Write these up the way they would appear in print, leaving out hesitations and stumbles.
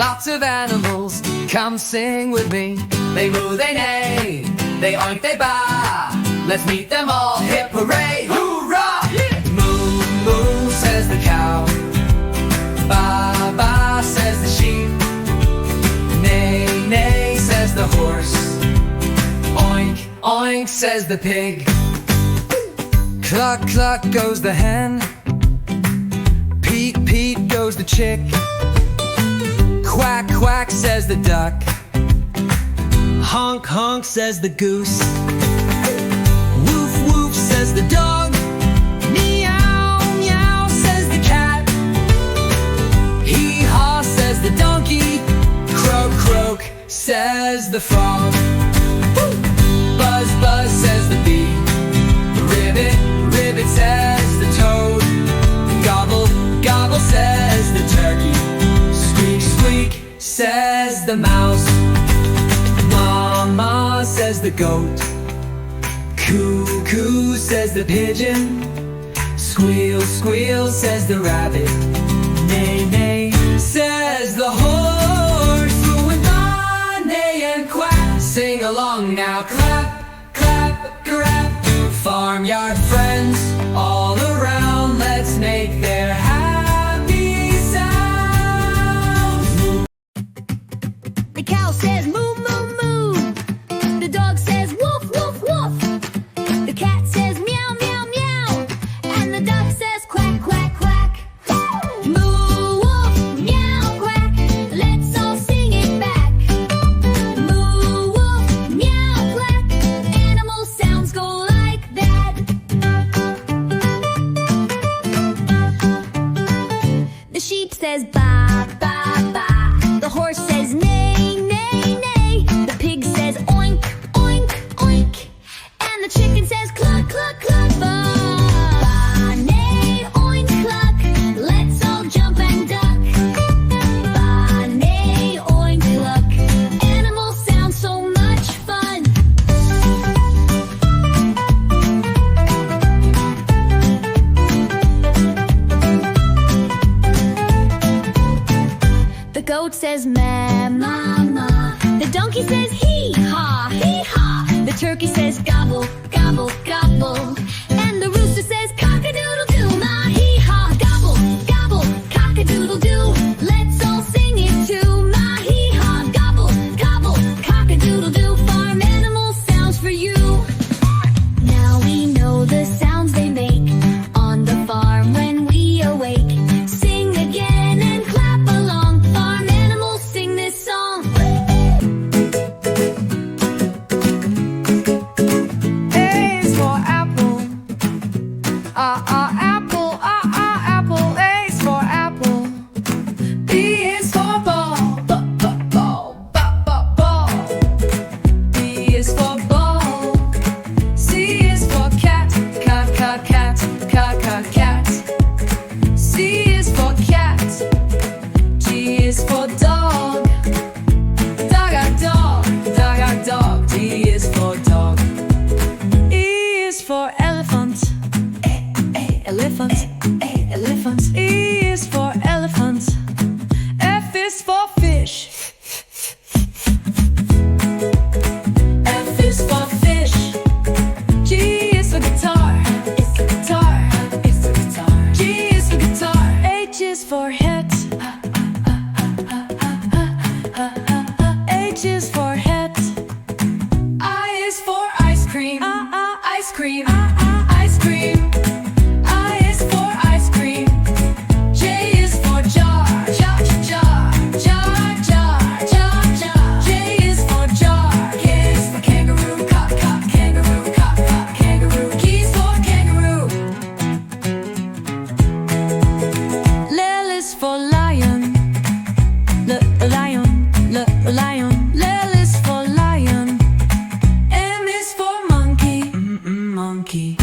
Lots of animals, come sing with me. They moo, they neigh, they oink, they baa. Let's meet them all, hip hooray, hoorah! Yeah. Moo, moo, says the cow. Baa, baa, says the sheep. Neigh, neigh, says the horse. Oink, oink, says the pig. Cluck, cluck goes the hen. Peek, peek goes the chick. Quack, quack says the duck. Honk, honk says the goose. Woof, woof says the dog. Meow, meow says the cat. Hee haw says the donkey. Croak, croak says the frog. Buzz, buzz says the bee. Ribbit, ribbit says the toad. Gobble, gobble says the turkey. Squeak, squeak says the mouse. Ma, ma says the goat. Coo, coo says the pigeon. Squeal, squeal says the rabbit. Neigh, neigh says the horse. Moo and baa, neigh and quack. Sing along now, clap, clap, grab. Farmyard friends all around, let's make their happy sounds. The cow says moo, moo, moo. The dog says woof, woof, woof. The cat says meow, meow, meow. And the duck says quack, quack, quack. Moo, woof, meow, quack. Let's all sing it back. Moo, woof, meow, quack. Animal sounds go like that. The sheep says ba, ba, ba. The horse says neigh, neigh, neigh. The pig says oink, oink, oink. And the chicken says cluck, cluck, cluck. Ba, ba, neigh, oink, cluck. Let's all jump and duck. Ba, neigh, oink, cluck. Animals sound so much fun. The goat says ma, ma, ma. The donkey says hee haw, hee haw. The turkey says gobble, gobble, gobble. And the rooster says cock-a-doodle-doo. Ma hee haw, gobble, gobble, cock-a-doodle-doo. Let's all sing it too. Ma hee haw, gobble, gobble, cock-a-doodle-doo. Farm animal sounds for you. Now we know the sounds they make on the farm when we awake. Sing again and clap along. Farm animals sing this song. A is for apple. Apple. Apple. A is for apple. B is for ball. Ball. Ball. B is for ball. C is for cat. Cat. C is for cat. G is for dog. Dog. D is for dog. E is for elephant. Elephant. E is for elephant. F is for fish. F is for fish. G is for guitar. It's the guitar. G is for guitar. H is for hat. H is for hat. I is for ice cream. Ice cream. Ice cream. I is for ice cream. J is for jar. Jar. J is for jar. K is for kangaroo. Kangaroo. K is for kangaroo. L is for lion. Lion. L is for lion. M is for monkey. Monkey.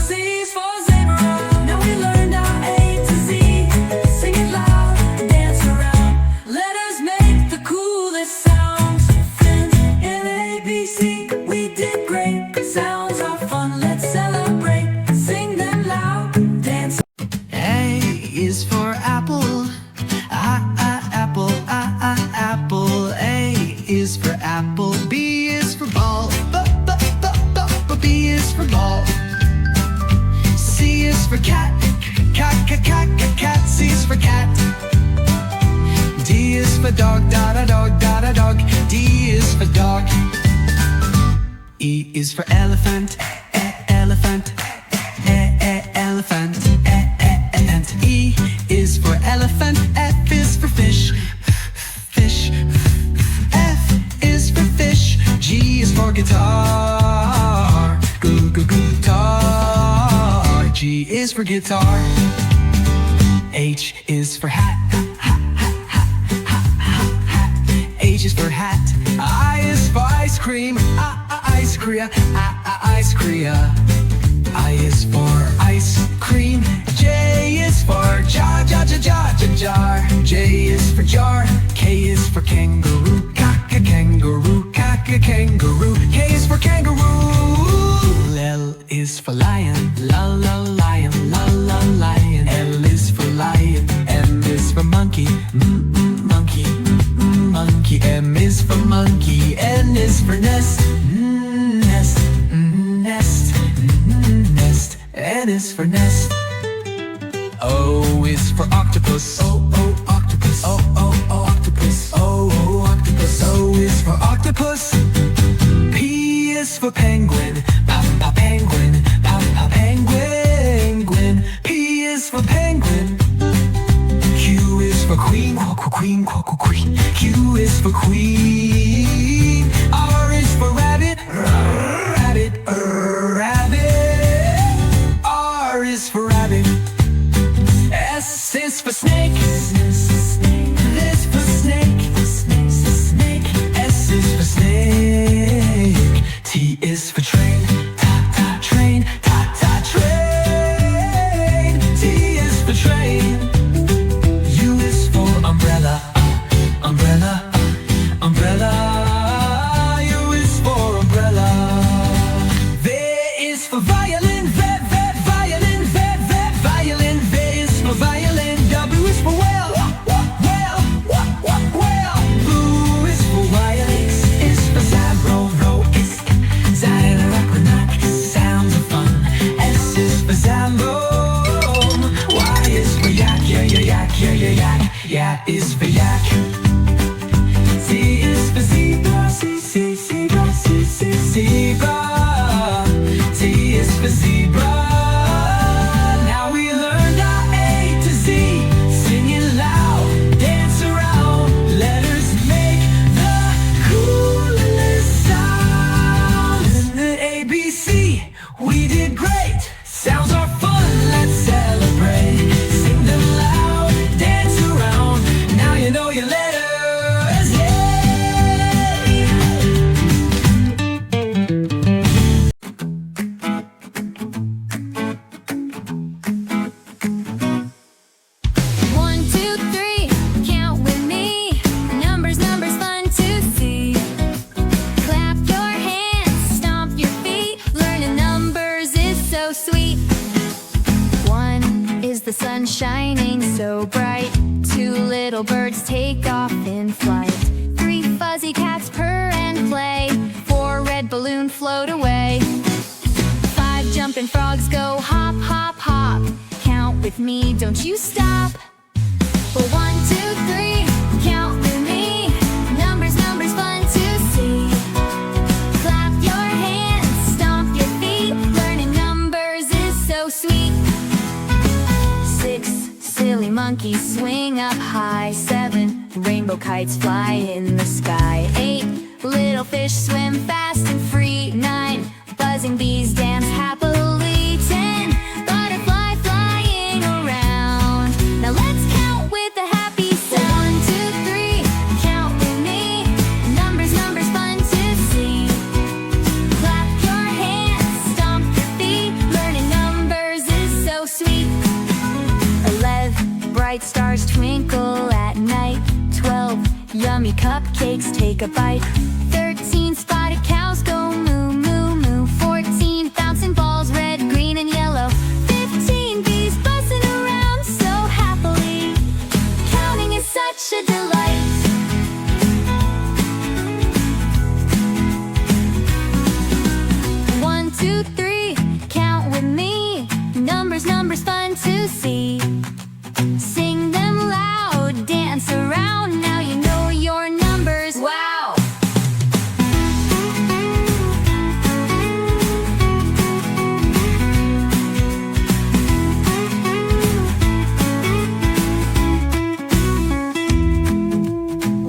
Z is for zebra. Now we learned our A to Z. Sing it loud, dance around. Letters make the coolest sounds. Friends in ABC, we did great. Sounds are fun, let's celebrate. Sing them loud, dance. A is for apple. Apple. Apple. A is for apple. B is for ball. B is for ball. C is for cat. Cat. C is for cat. D is for dog. Dog. D is for dog. E is for elephant. Elephant. Elephant. E is for elephant. F is for fish. Fish. F is for fish. G is for guitar. Guitar. G is for guitar. H is for hat. H is for hat. I is for ice cream. Ice cream. Ice cream. I is for ice cream. J is for jar. J is for jar. K is for kangaroo. Kangaroo. K is for kangaroo. L is for lion. Lion. L is for lion. M is for monkey. Monkey. M is for monkey. N is for nest. Nest. N is for nest. O is for octopus. Octopus. Octopus. Octopus. O is for octopus. P is for penguin. Penguin. Penguin. P is for penguin. Q is for queen. Queen. Q is for queen. R is for rabbit. Rabbit. R is for rabbit. S is for snake. This for snake. S is for snake. T is for train. Train. T is for train. U is for umbrella. Umbrella. U is for umbrella. V is for violin. Violin. V is for violin. W is for whale. Blue is for whale. X is for zabro. Sounds of fun. S is for zambo. Y is for yak. Yak is for yak. Z is for zebra. Zebra. T is for zebra. Now we learned our A to Z. Sing it loud, dance around. Letters make the coolest sounds. In the ABC, we did great. Sounds are fun, let's celebrate. Sing them loud, dance around. Now you know your letters. The sun shining so bright. Two little birds take off in flight. Three fuzzy cats purr and play. Four red balloons float away. Five jumping frogs go hop, hop, hop. Count with me, don't you stop. Well, 1, 2, 3, count with me. Numbers, fun to see. Clap your hands, stomp your feet. Learning numbers is so sweet. 6 silly monkeys swing up high. 7 rainbow kites fly in the sky. 8 little fish swim fast and free. 9 buzzing bees dance happily. 10 butterfly flying around. Now let's count with a happy sound. 1, 2, 3, count with me. Numbers, fun to see. Clap your hands, stomp your feet. Learning numbers take a bite. 13 spotted cows go moo, moo, moo. 14 bouncing balls, red, green, and yellow. 15 bees buzzing around so happily. Counting is such a delight. 1, 2, 3, count with me. Numbers, numbers, fun to see. Sing them loud, dance around. Now you know your numbers. Wow!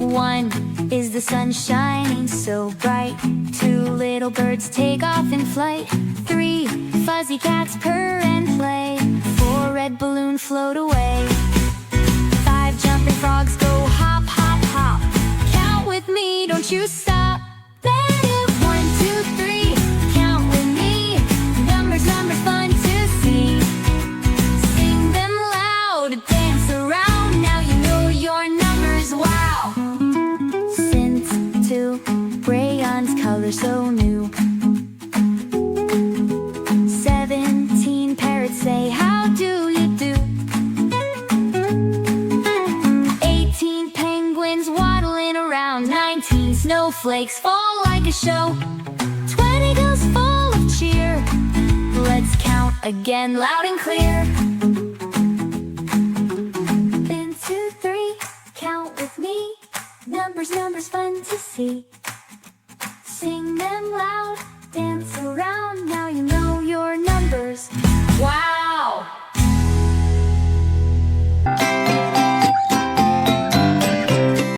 One is the sun shining so bright. 2 little birds take off in flight. 3 fuzzy cats purr and play. 4 red balloons float away. 5 jumping frogs go hop, hop, hop. Count with me, don't you stop. Then 1, 2, 3, count with me. Numbers, numbers, fun to see. Sing them loud, dance around. Now you know your numbers. Wow! Since 2 crayons, color so new. 17 parrots say, how do you do? 18 penguins waddling around. 19 snowflakes fall like a show. 20 girls full of cheer. Let's count again loud and clear. 1, 2, 3, count with me. Numbers, numbers, fun to see. Sing them loud,